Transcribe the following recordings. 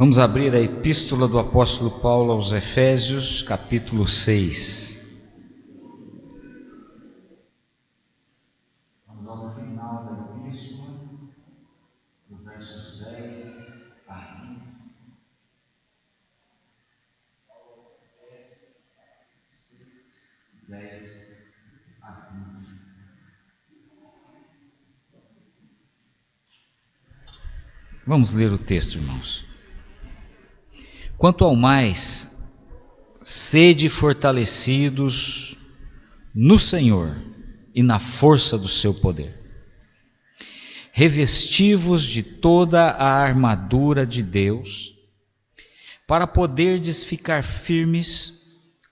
Vamos abrir a epístola do apóstolo Paulo aos Efésios, capítulo 6. Vamos ao final da epístola, dos versos 10 a 20. Vamos ler o texto, irmãos. Quanto ao mais, sede fortalecidos no Senhor e na força do seu poder. Revesti-vos de toda a armadura de Deus, para poderdes ficar firmes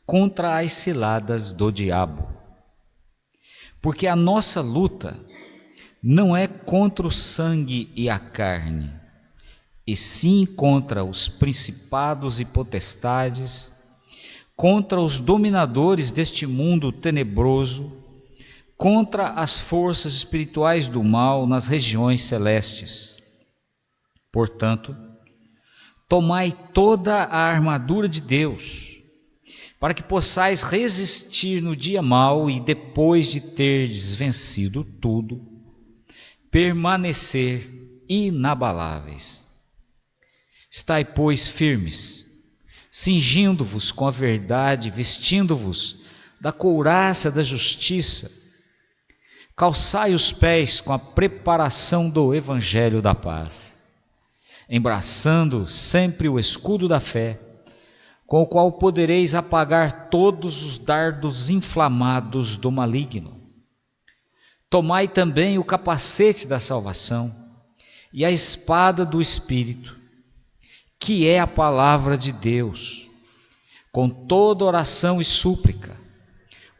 contra as ciladas do diabo. Porque a nossa luta não é contra o sangue e a carne, e sim contra os principados e potestades, contra os dominadores deste mundo tenebroso, contra as forças espirituais do mal nas regiões celestes. Portanto, tomai toda a armadura de Deus, para que possais resistir no dia mau e, depois de terdes vencido tudo, permanecer inabaláveis. Estai, pois, firmes, cingindo-vos com a verdade, vestindo-vos da couraça da justiça, calçai os pés com a preparação do evangelho da paz, embraçando sempre o escudo da fé, com o qual podereis apagar todos os dardos inflamados do maligno. Tomai também o capacete da salvação e a espada do Espírito, que é a palavra de Deus, com toda oração e súplica,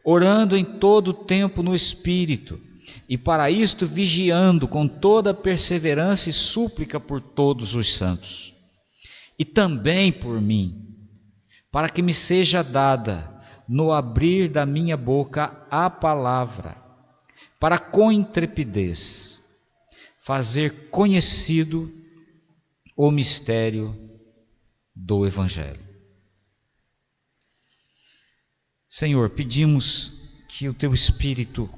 orando em todo o tempo no Espírito, e para isto vigiando com toda perseverança e súplica por todos os santos, e também por mim, para que me seja dada, no abrir da minha boca, a palavra, para com intrepidez fazer conhecido o mistério do Evangelho. Senhor, pedimos que o Teu Espírito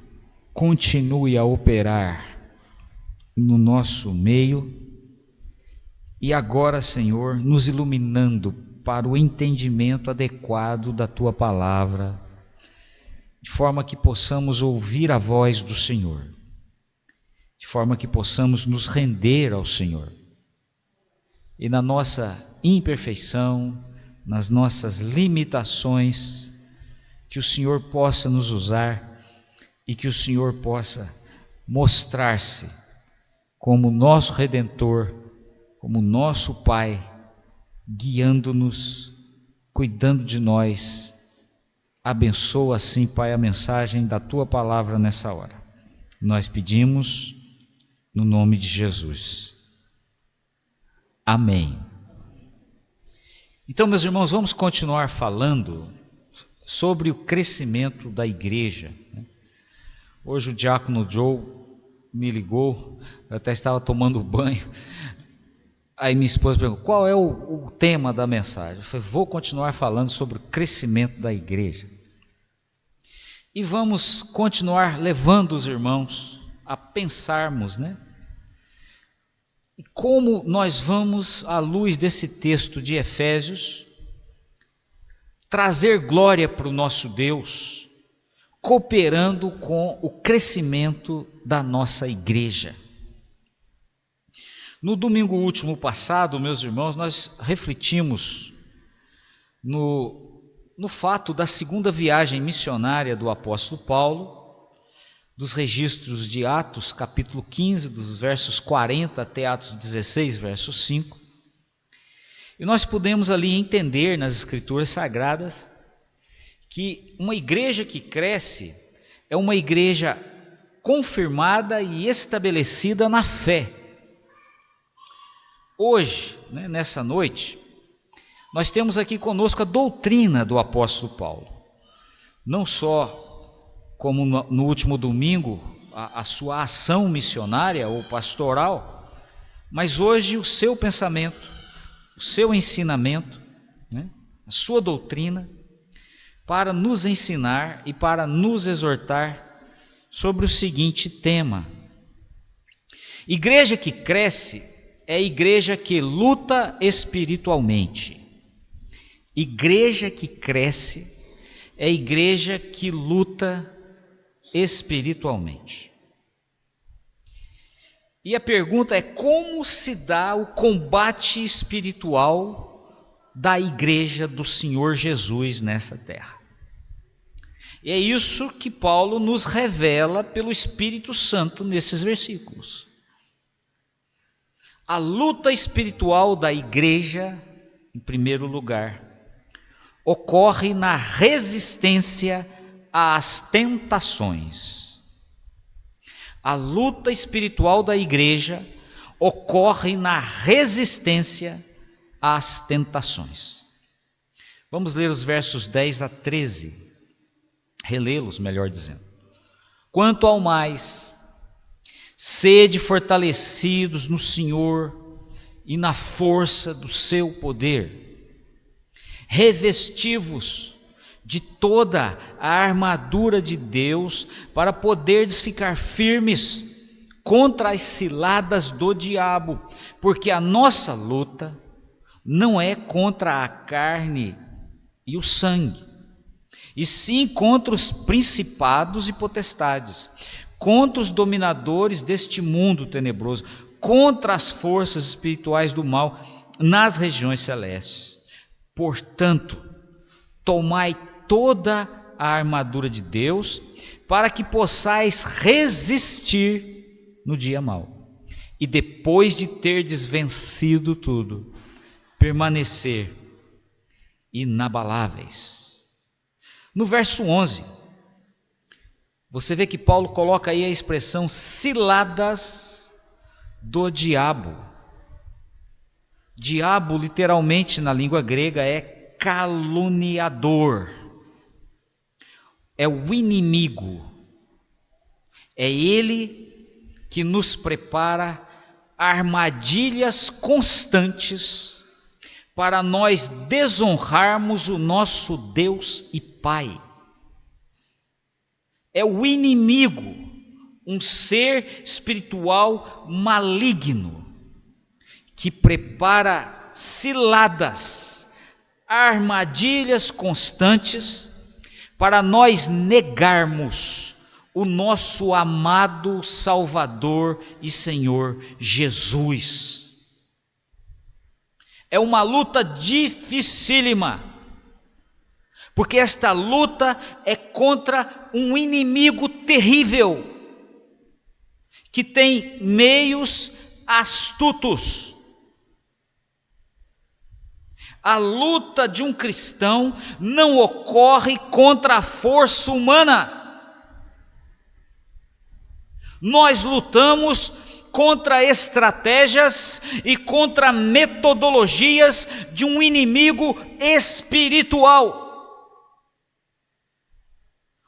continue a operar no nosso meio e agora, Senhor, nos iluminando para o entendimento adequado da Tua palavra, de forma que possamos ouvir a voz do Senhor, de forma que possamos nos render ao Senhor. E na nossa imperfeição, nas nossas limitações, que o Senhor possa nos usar e que o Senhor possa mostrar-se como nosso Redentor, como nosso Pai, guiando-nos, cuidando de nós. Abençoa assim, Pai, a mensagem da Tua palavra nessa hora. Nós pedimos no nome de Jesus. Amém. Então, meus irmãos, vamos continuar falando sobre o crescimento da igreja. Hoje o diácono Joe me ligou, eu até estava tomando banho, aí minha esposa perguntou, qual é o tema da mensagem? Eu falei, vou continuar falando sobre o crescimento da igreja. E vamos continuar levando os irmãos a pensarmos, E como nós vamos, à luz desse texto de Efésios, trazer glória para o nosso Deus, cooperando com o crescimento da nossa igreja. No domingo último passado, meus irmãos, nós refletimos no fato da segunda viagem missionária do apóstolo Paulo, dos registros de Atos, capítulo 15, dos versos 40 até Atos 16, verso 5. E nós pudemos ali entender nas Escrituras Sagradas que uma igreja que cresce é uma igreja confirmada e estabelecida na fé. Hoje, nessa noite, nós temos aqui conosco a doutrina do apóstolo Paulo. Não só como no último domingo, a sua ação missionária ou pastoral, mas hoje o seu pensamento, o seu ensinamento, né, a sua doutrina, para nos ensinar e para nos exortar sobre o seguinte tema: igreja que cresce é igreja que luta espiritualmente. Igreja que cresce é igreja que luta espiritualmente. E a pergunta é: como se dá o combate espiritual da igreja do Senhor Jesus nessa terra? E é isso que Paulo nos revela pelo Espírito Santo nesses versículos. A luta espiritual da igreja, em primeiro lugar, ocorre na resistência às tentações. A luta espiritual da igreja ocorre na resistência às tentações. Vamos ler os versos 10 a 13, relê-los, melhor dizendo. Quanto ao mais, sede fortalecidos no Senhor e na força do seu poder. Revesti-vos de toda a armadura de Deus para poderdes ficar firmes contra as ciladas do diabo, porque a nossa luta não é contra a carne e o sangue, e sim contra os principados e potestades, contra os dominadores deste mundo tenebroso, contra as forças espirituais do mal nas regiões celestes. Portanto, tomai toda a armadura de Deus, para que possais resistir no dia mau, e depois de terdes vencido tudo, permanecer inabaláveis. No verso 11, você vê que Paulo coloca aí a expressão ciladas do diabo. Diabo, literalmente na língua grega, é caluniador, é o inimigo, é ele que nos prepara armadilhas constantes para nós desonrarmos o nosso Deus e Pai. É o inimigo, um ser espiritual maligno, que prepara ciladas, armadilhas constantes para nós negarmos o nosso amado Salvador e Senhor Jesus. É uma luta dificílima, porque esta luta é contra um inimigo terrível, que tem meios astutos. A luta de um cristão não ocorre contra a força humana. Nós lutamos contra estratégias e contra metodologias de um inimigo espiritual.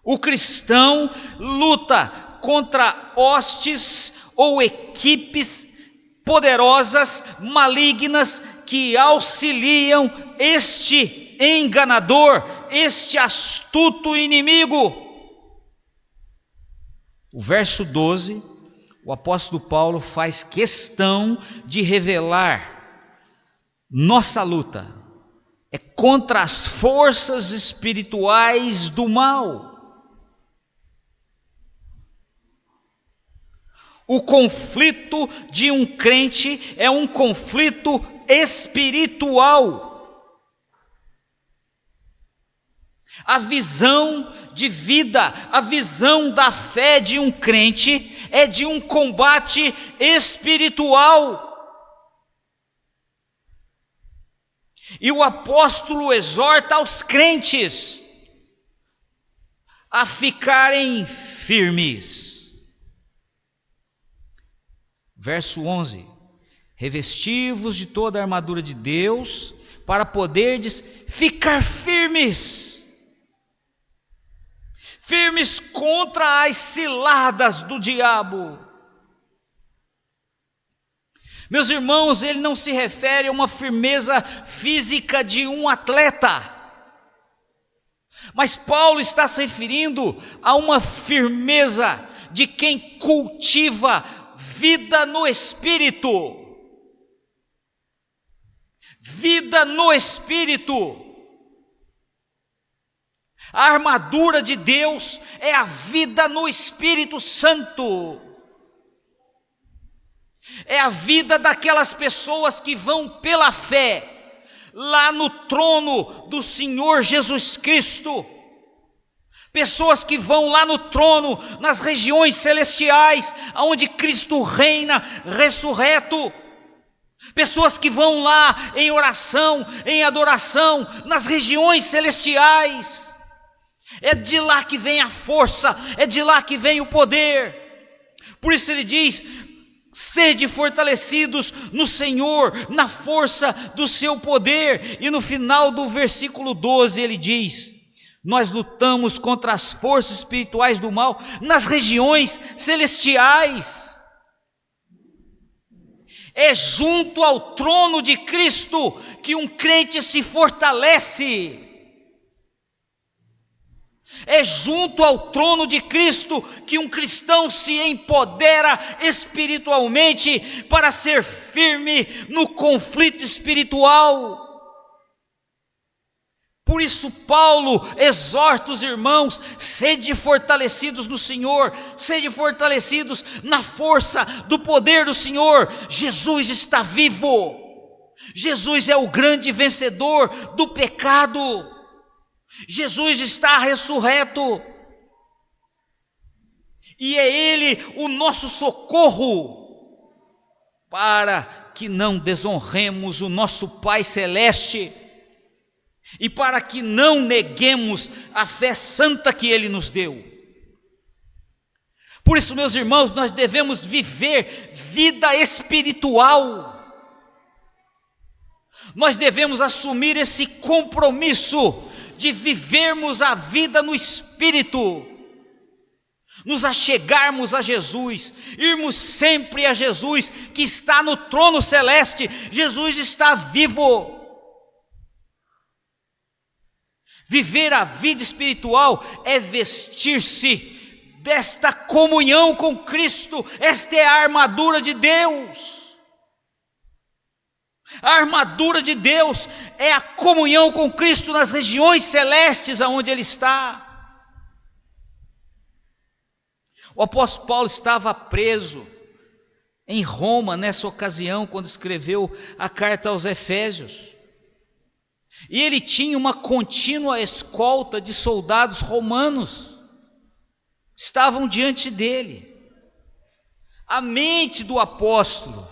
O cristão luta contra hostes ou equipes poderosas, malignas, que auxiliam este enganador, este astuto inimigo. O verso 12, o apóstolo Paulo faz questão de revelar: nossa luta é contra as forças espirituais do mal. O conflito de um crente é um conflito espiritual. A visão de vida, a visão da fé de um crente é de um combate espiritual. E o apóstolo exorta aos crentes a ficarem firmes. Verso 11: revesti-vos de toda a armadura de Deus, para poderdes ficar firmes, firmes contra as ciladas do diabo. Meus irmãos, ele não se refere a uma firmeza física de um atleta, mas Paulo está se referindo a uma firmeza de quem cultiva vida no Espírito. Vida no Espírito. A armadura de Deus é a vida no Espírito Santo. É a vida daquelas pessoas que vão pela fé lá no trono do Senhor Jesus Cristo. Pessoas que vão lá no trono, nas regiões celestiais, onde Cristo reina ressurreto. Pessoas que vão lá em oração, em adoração, nas regiões celestiais. É de lá que vem a força, é de lá que vem o poder. Por isso ele diz: sede fortalecidos no Senhor, na força do seu poder. E no final do versículo 12 ele diz: nós lutamos contra as forças espirituais do mal nas regiões celestiais. É junto ao trono de Cristo que um crente se fortalece. É junto ao trono de Cristo que um cristão se empodera espiritualmente para ser firme no conflito espiritual. Por isso Paulo exorta os irmãos: sede fortalecidos no Senhor, sede fortalecidos na força do poder do Senhor. Jesus está vivo, Jesus é o grande vencedor do pecado, Jesus está ressurreto, e é Ele o nosso socorro, para que não desonremos o nosso Pai Celeste, e para que não neguemos a fé santa que Ele nos deu. Por isso, meus irmãos, nós devemos viver vida espiritual. Nós devemos assumir esse compromisso de vivermos a vida no Espírito, nos achegarmos a Jesus, irmos sempre a Jesus que está no trono celeste. Jesus está vivo. Viver a vida espiritual é vestir-se desta comunhão com Cristo. Esta é a armadura de Deus. A armadura de Deus é a comunhão com Cristo nas regiões celestes aonde Ele está. O apóstolo Paulo estava preso em Roma nessa ocasião, quando escreveu a carta aos Efésios. E ele tinha uma contínua escolta de soldados romanos, estavam diante dele. A mente do apóstolo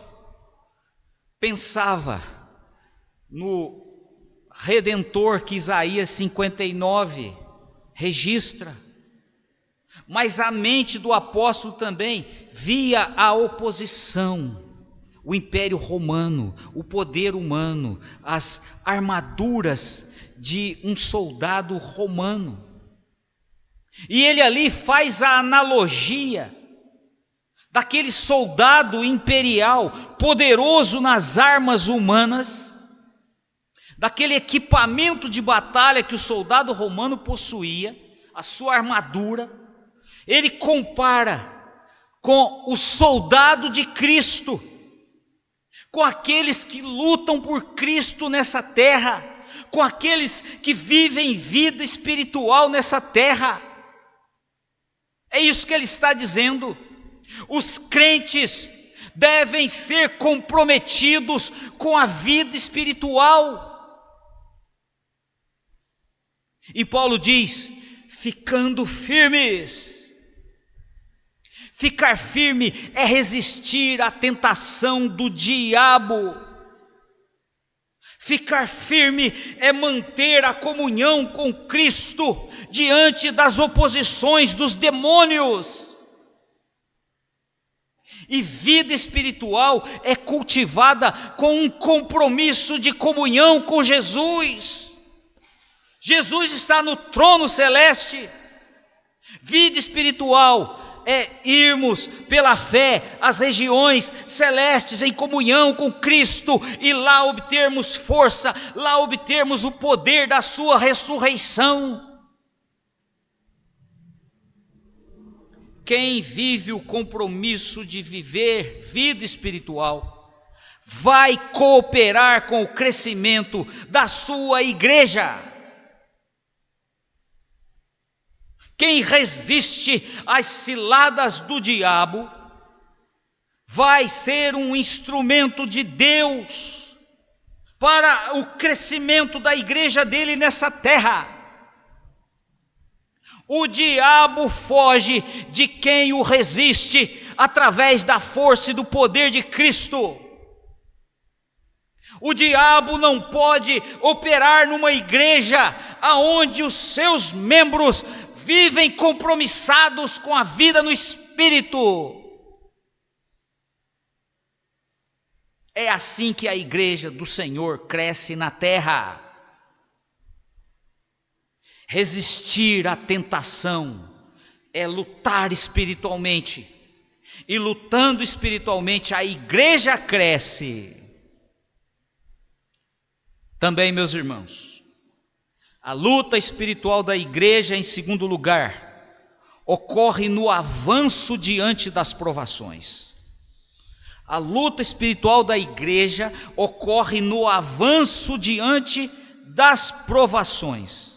pensava no Redentor que Isaías 59 registra, mas a mente do apóstolo também via a oposição, o império romano, o poder humano, as armaduras de um soldado romano. E ele ali faz a analogia daquele soldado imperial, poderoso nas armas humanas, daquele equipamento de batalha que o soldado romano possuía, a sua armadura. Ele compara com o soldado de Cristo, com aqueles que lutam por Cristo nessa terra, com aqueles que vivem vida espiritual nessa terra. É isso que ele está dizendo. Os crentes devem ser comprometidos com a vida espiritual. E Paulo diz: ficando firmes. Ficar firme é resistir à tentação do diabo. Ficar firme é manter a comunhão com Cristo diante das oposições dos demônios. E vida espiritual é cultivada com um compromisso de comunhão com Jesus. Jesus está no trono celeste. Vida espiritual é irmos pela fé às regiões celestes em comunhão com Cristo e lá obtermos força, lá obtermos o poder da sua ressurreição. Quem vive o compromisso de viver vida espiritual vai cooperar com o crescimento da sua igreja. Quem resiste às ciladas do diabo vai ser um instrumento de Deus para o crescimento da igreja dele nessa terra. O diabo foge de quem o resiste através da força e do poder de Cristo. O diabo não pode operar numa igreja aonde os seus membros vivem compromissados com a vida no Espírito. É assim que a igreja do Senhor cresce na terra. Resistir à tentação é lutar espiritualmente, e lutando espiritualmente a igreja cresce. Também, meus irmãos, a luta espiritual da igreja, em segundo lugar, ocorre no avanço diante das provações. A luta espiritual da igreja ocorre no avanço diante das provações.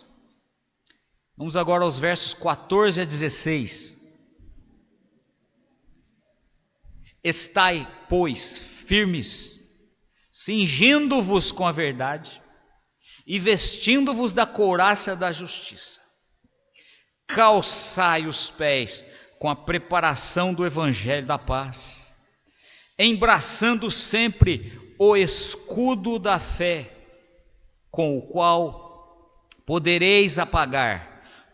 Vamos agora aos versos 14 a 16. Estai, pois, firmes, cingindo-vos com a verdade e vestindo-vos da couraça da justiça. Calçai os pés com a preparação do evangelho da paz, embraçando sempre o escudo da fé, com o qual podereis apagar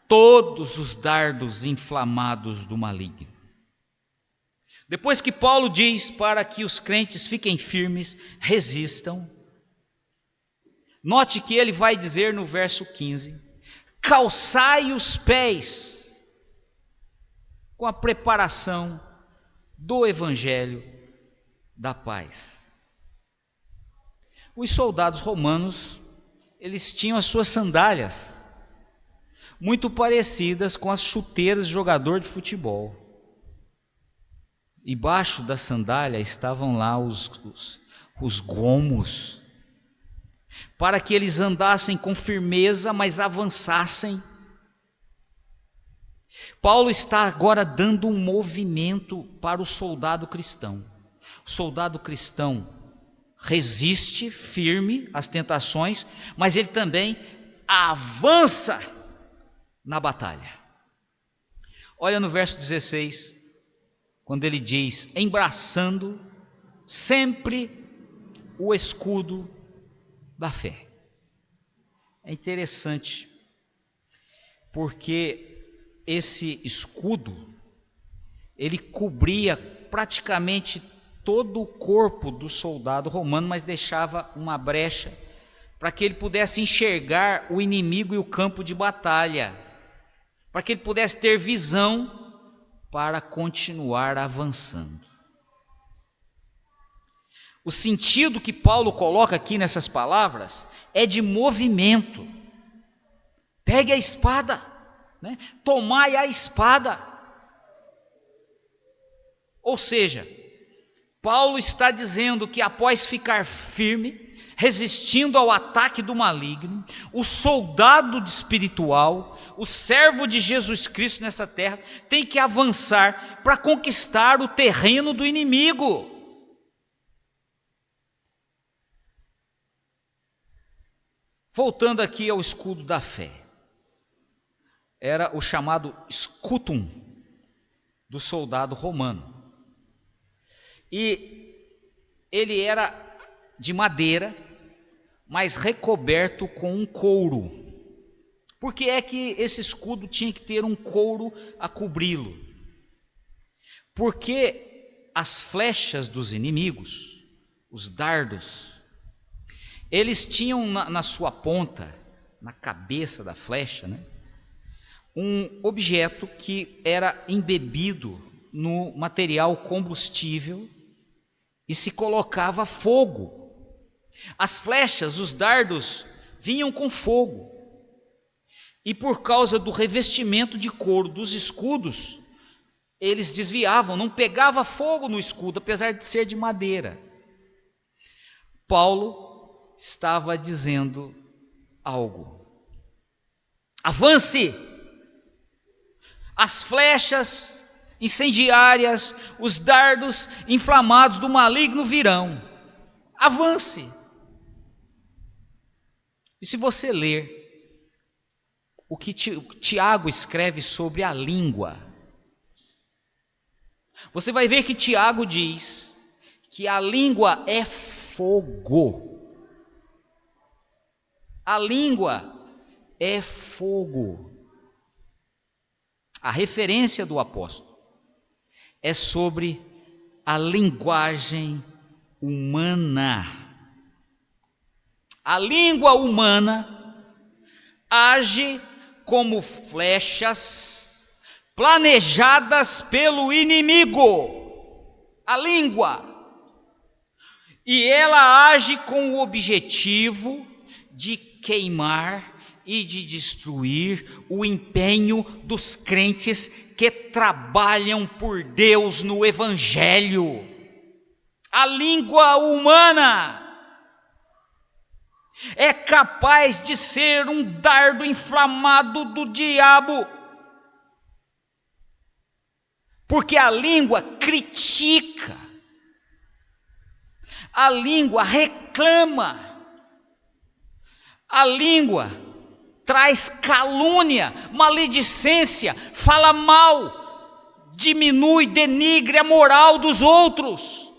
todos os dardos inflamados do maligno. Depois que Paulo diz para que os crentes fiquem firmes, resistam, note que ele vai dizer no verso 15: calçai os pés com a preparação do evangelho da paz. Os soldados romanos, eles tinham as suas sandálias, muito parecidas com as chuteiras de jogador de futebol. Embaixo da sandália estavam lá os gomos, para que eles andassem com firmeza, mas avançassem. Paulo está agora dando um movimento para o soldado cristão. O soldado cristão resiste firme às tentações, mas ele também avança na batalha. Olha no verso 16, quando ele diz: embraçando sempre o escudo da fé. É interessante, porque esse escudo, ele cobria praticamente todo o corpo do soldado romano, mas deixava uma brecha para que ele pudesse enxergar o inimigo e o campo de batalha, para que ele pudesse ter visão para continuar avançando. O sentido que Paulo coloca aqui nessas palavras é de movimento. Pegue a espada, né? Tomai a espada. Ou seja, Paulo está dizendo que após ficar firme, resistindo ao ataque do maligno, o soldado espiritual, o servo de Jesus Cristo nessa terra, tem que avançar para conquistar o terreno do inimigo. Voltando aqui ao escudo da fé, era o chamado scutum do soldado romano, e ele era de madeira, mas recoberto com um couro. Por que é que esse escudo tinha que ter um couro a cobri-lo? Porque as flechas dos inimigos, os dardos, eles tinham na sua ponta, na cabeça da flecha, né, um objeto que era embebido no material combustível e se colocava fogo. As flechas, os dardos, vinham com fogo. E por causa do revestimento de couro dos escudos, eles desviavam, não pegava fogo no escudo, apesar de ser de madeira. Paulo estava dizendo algo. Avance! As flechas incendiárias, os dardos inflamados do maligno virão. Avance! E se você ler o que Tiago escreve sobre a língua, você vai ver que Tiago diz que a língua é fogo. A língua é fogo. A referência do apóstolo é sobre a linguagem humana. A língua humana age como flechas planejadas pelo inimigo. A língua. E ela age com o objetivo de queimar e de destruir o empenho dos crentes que trabalham por Deus no Evangelho. A língua humana é capaz de ser um dardo inflamado do diabo, porque a língua critica, a língua reclama, a língua traz calúnia, maledicência, fala mal, diminui, denigre a moral dos outros.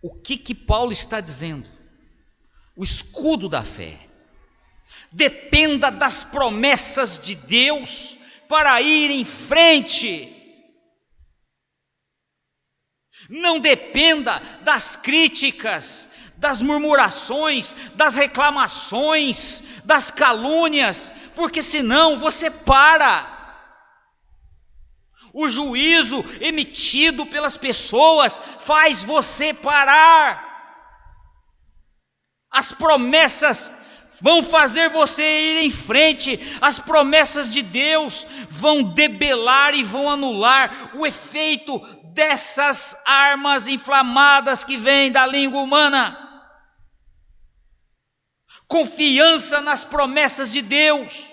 O que Paulo está dizendo? O escudo da fé. Dependa das promessas de Deus para ir em frente. Não dependa das críticas, das murmurações, das reclamações, das calúnias, porque senão você para. O juízo emitido pelas pessoas faz você parar. As promessas vão fazer você ir em frente. As promessas de Deus vão debelar e vão anular o efeito dessas armas inflamadas que vêm da língua humana. Confiança nas promessas de Deus.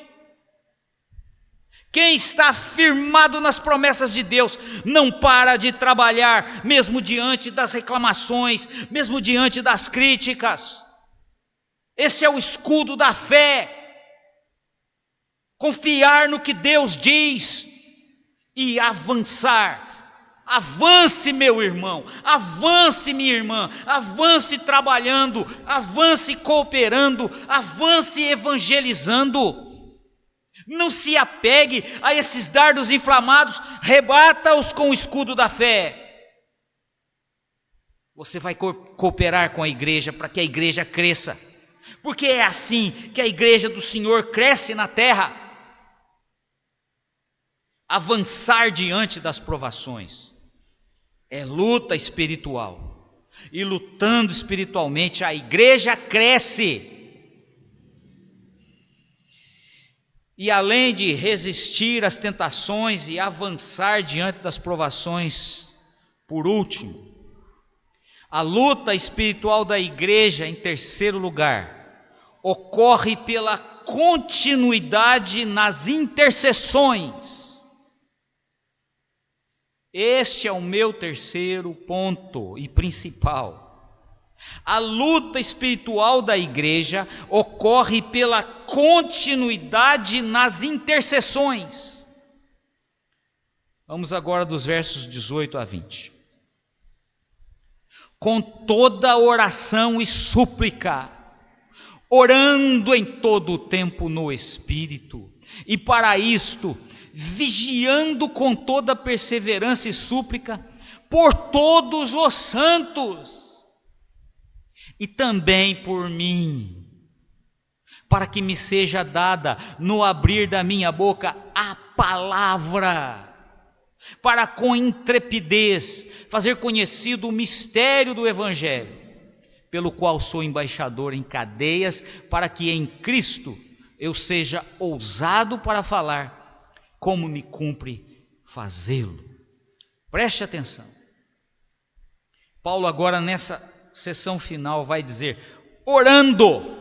Quem está firmado nas promessas de Deus não para de trabalhar, mesmo diante das reclamações, mesmo diante das críticas. Esse é o escudo da fé. Confiar no que Deus diz e avançar. Avance, meu irmão, avance, minha irmã, avance trabalhando, avance cooperando, avance evangelizando. Não se apegue a esses dardos inflamados, rebata-os com o escudo da fé. Você vai cooperar com a igreja para que a igreja cresça, porque é assim que a igreja do Senhor cresce na terra. Avançar diante das provações é luta espiritual, e lutando espiritualmente a igreja cresce. E além de resistir às tentações e avançar diante das provações, por último, a luta espiritual da igreja, em terceiro lugar, ocorre pela continuidade nas intercessões. Este é o meu terceiro ponto e principal. A luta espiritual da igreja ocorre pela continuidade nas intercessões. Vamos agora dos versos 18 a 20. Com toda oração e súplica, orando em todo o tempo no Espírito, e para isto, vigiando com toda perseverança e súplica, por todos os santos, e também por mim, para que me seja dada no abrir da minha boca a palavra, para com intrepidez fazer conhecido o mistério do Evangelho, pelo qual sou embaixador em cadeias, para que em Cristo eu seja ousado para falar, como me cumpre fazê-lo. Preste atenção. Paulo agora nessa sessão final vai dizer, orando.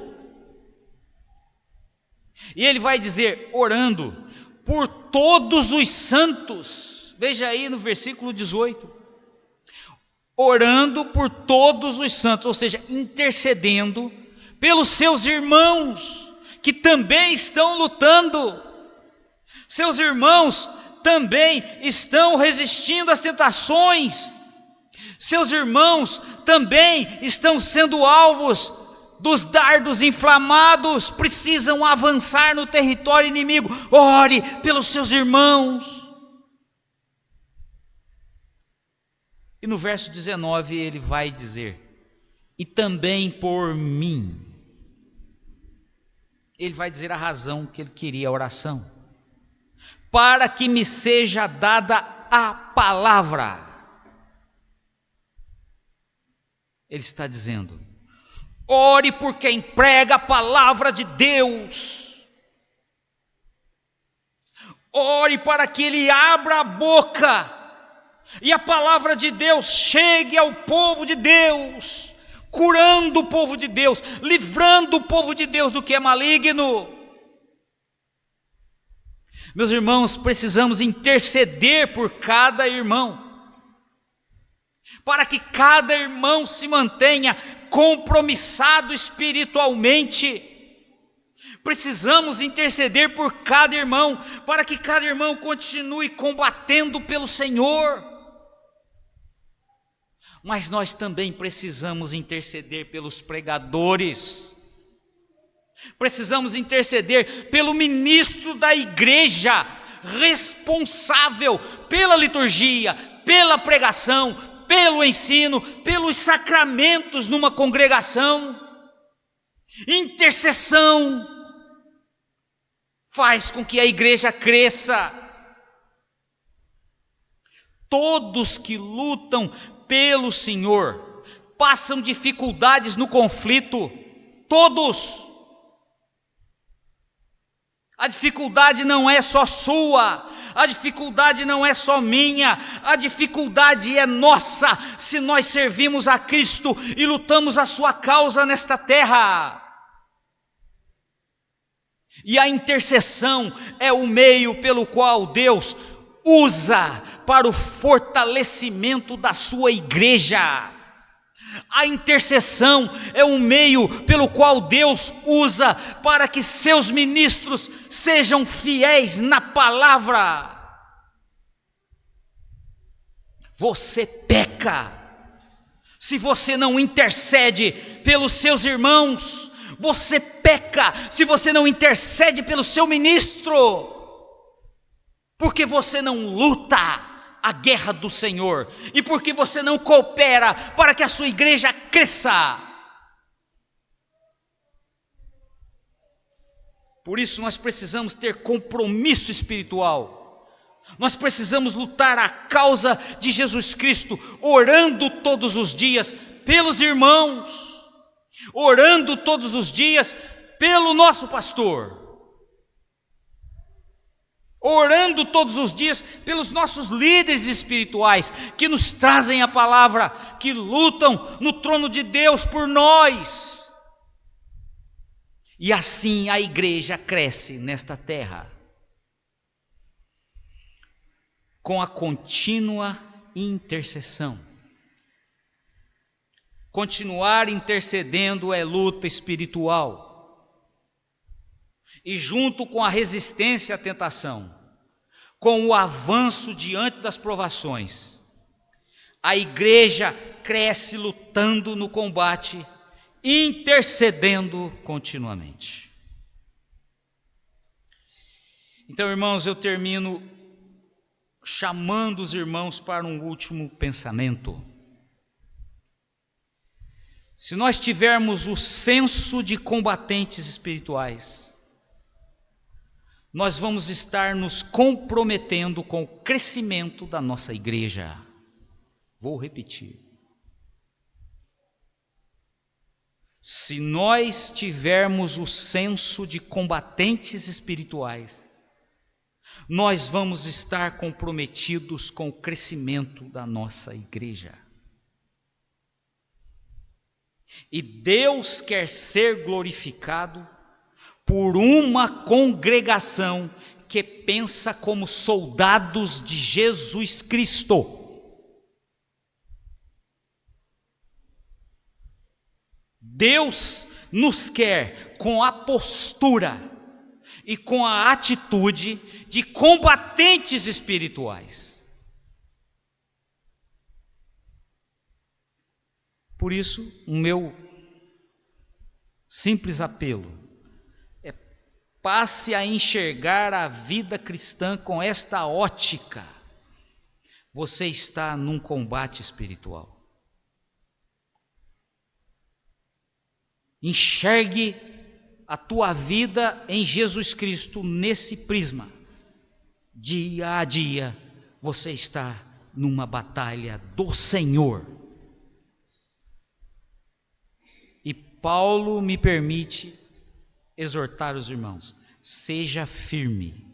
E ele vai dizer, orando por todos os santos. Veja aí no versículo 18. Orando por todos os santos, ou seja, intercedendo pelos seus irmãos, que também estão lutando. Seus irmãos também estão resistindo às tentações. Seus irmãos também estão sendo alvos dos dardos inflamados, precisam avançar no território inimigo. Ore pelos seus irmãos. E no verso 19 ele vai dizer, e também por mim. Ele vai dizer a razão que ele queria a oração, para que me seja dada a palavra. Ele está dizendo, ore por quem prega a palavra de Deus. Ore para que ele abra a boca e a palavra de Deus chegue ao povo de Deus, curando o povo de Deus, livrando o povo de Deus do que é maligno. Meus irmãos, precisamos interceder por cada irmão, para que cada irmão se mantenha compromissado espiritualmente. Precisamos interceder por cada irmão, para que cada irmão continue combatendo pelo Senhor. Mas nós também precisamos interceder pelos pregadores. Precisamos interceder pelo ministro da igreja, responsável pela liturgia, pela pregação, pelo ensino, pelos sacramentos numa congregação. Intercessão faz com que a igreja cresça. Todos que lutam pelo Senhor passam dificuldades no conflito, todos. A dificuldade não é só sua, a dificuldade não é só minha, a dificuldade é nossa, se nós servimos a Cristo e lutamos a sua causa nesta terra. E a intercessão é o meio pelo qual Deus usa para o fortalecimento da sua igreja. A intercessão é um meio pelo qual Deus usa para que seus ministros sejam fiéis na palavra. Você peca se você não intercede pelos seus irmãos. Você peca se você não intercede pelo seu ministro, porque você não luta a guerra do Senhor, e porque você não coopera para que a sua igreja cresça. Por isso nós precisamos ter compromisso espiritual, nós precisamos lutar a causa de Jesus Cristo, orando todos os dias pelos irmãos, orando todos os dias pelo nosso pastor, orando todos os dias pelos nossos líderes espirituais, que nos trazem a palavra, que lutam no trono de Deus por nós. E assim a igreja cresce nesta terra, com a contínua intercessão. Continuar intercedendo é luta espiritual. E junto com a resistência à tentação, com o avanço diante das provações, a igreja cresce lutando no combate, intercedendo continuamente. Então, irmãos, eu termino chamando os irmãos para um último pensamento. Se nós tivermos o senso de combatentes espirituais, nós vamos estar nos comprometendo com o crescimento da nossa igreja. Vou repetir. Se nós tivermos o senso de combatentes espirituais, nós vamos estar comprometidos com o crescimento da nossa igreja. E Deus quer ser glorificado por uma congregação que pensa como soldados de Jesus Cristo. Deus nos quer com a postura e com a atitude de combatentes espirituais. Por isso, o meu simples apelo é: passe a enxergar a vida cristã com esta ótica. Você está num combate espiritual. Enxergue a tua vida em Jesus Cristo nesse prisma. Dia a dia você está numa batalha do Senhor. E Paulo me permite exortar os irmãos: seja firme,